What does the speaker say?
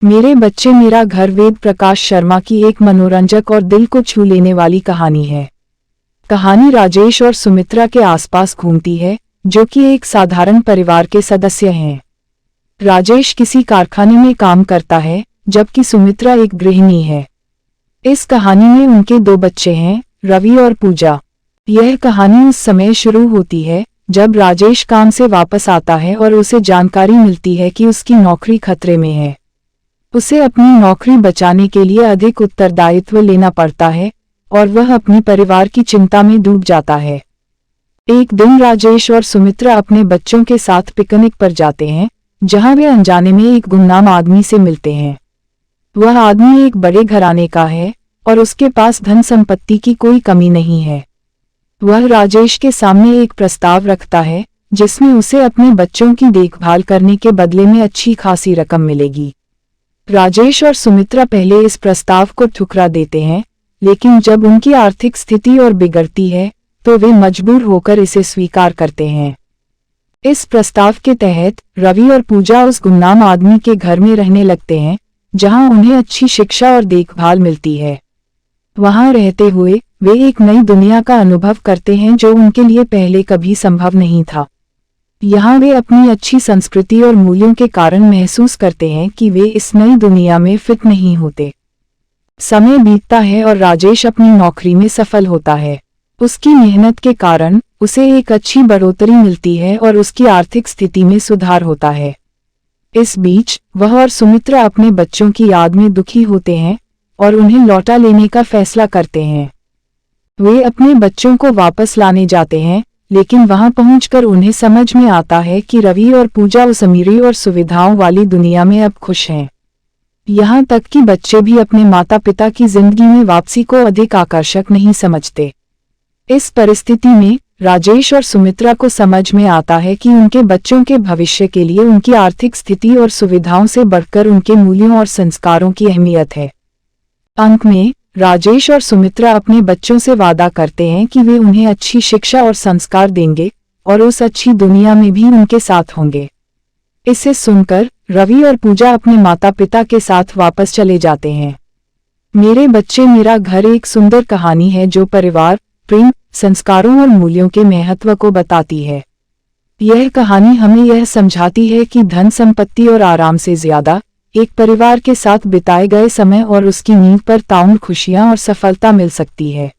मेरे बच्चे मेरा घर वेद प्रकाश शर्मा की एक मनोरंजक और दिल को छू लेने वाली कहानी है। कहानी राजेश और सुमित्रा के आसपास घूमती है, जो कि एक साधारण परिवार के सदस्य हैं। राजेश किसी कारखाने में काम करता है, जबकि सुमित्रा एक गृहिणी है। इस कहानी में उनके 2 बच्चे हैं, रवि और पूजा। यह कहानी उस समय शुरू होती है जब राजेश काम से वापस आता है और उसे जानकारी मिलती है कि उसकी नौकरी खतरे में है। उसे अपनी नौकरी बचाने के लिए अधिक उत्तरदायित्व लेना पड़ता है और वह अपने परिवार की चिंता में डूब जाता है। एक दिन राजेश और सुमित्रा अपने बच्चों के साथ पिकनिक पर जाते हैं, जहां वे अनजाने में एक गुमनाम आदमी से मिलते हैं। वह आदमी एक बड़े घराने का है और उसके पास धन संपत्ति की कोई कमी नहीं है। वह राजेश के सामने एक प्रस्ताव रखता है, जिसमें उसे अपने बच्चों की देखभाल करने के बदले में अच्छी खासी रकम मिलेगी। राजेश और सुमित्रा पहले इस प्रस्ताव को ठुकरा देते हैं, लेकिन जब उनकी आर्थिक स्थिति और बिगड़ती है तो वे मजबूर होकर इसे स्वीकार करते हैं। इस प्रस्ताव के तहत रवि और पूजा उस गुमनाम आदमी के घर में रहने लगते हैं, जहां उन्हें अच्छी शिक्षा और देखभाल मिलती है। वहां रहते हुए वे एक नई दुनिया का अनुभव करते हैं, जो उनके लिए पहले कभी संभव नहीं था। यहाँ वे अपनी अच्छी संस्कृति और मूल्यों के कारण महसूस करते हैं कि वे इस नई दुनिया में फिट नहीं होते। समय बीतता है और राजेश अपनी नौकरी में सफल होता है। उसकी मेहनत के कारण उसे एक अच्छी बढ़ोतरी मिलती है और उसकी आर्थिक स्थिति में सुधार होता है। इस बीच वह और सुमित्रा अपने बच्चों की याद में दुखी होते हैं और उन्हें लौटा लेने का फैसला करते हैं। वे अपने बच्चों को वापस लाने जाते हैं, लेकिन वहां पहुंचकर उन्हें समझ में आता है कि रवि और पूजा उस अमीरी और सुविधाओं वाली दुनिया में अब खुश हैं। यहाँ तक कि बच्चे भी अपने माता पिता की जिंदगी में वापसी को अधिक आकर्षक नहीं समझते। इस परिस्थिति में राजेश और सुमित्रा को समझ में आता है कि उनके बच्चों के भविष्य के लिए उनकी आर्थिक स्थिति और सुविधाओं से बढ़कर उनके मूल्यों और संस्कारों की अहमियत है। अंत में राजेश और सुमित्रा अपने बच्चों से वादा करते हैं कि वे उन्हें अच्छी शिक्षा और संस्कार देंगे और उस अच्छी दुनिया में भी उनके साथ होंगे। इसे सुनकर रवि और पूजा अपने माता पिता के साथ वापस चले जाते हैं। मेरे बच्चे मेरा घर एक सुंदर कहानी है, जो परिवार, प्रेम, संस्कारों और मूल्यों के महत्व को बताती है। यह कहानी हमें यह समझाती है कि धन संपत्ति और आराम से ज्यादा एक परिवार के साथ बिताए गए समय और उसकी नींव पर ताउन खुशियां और सफलता मिल सकती है।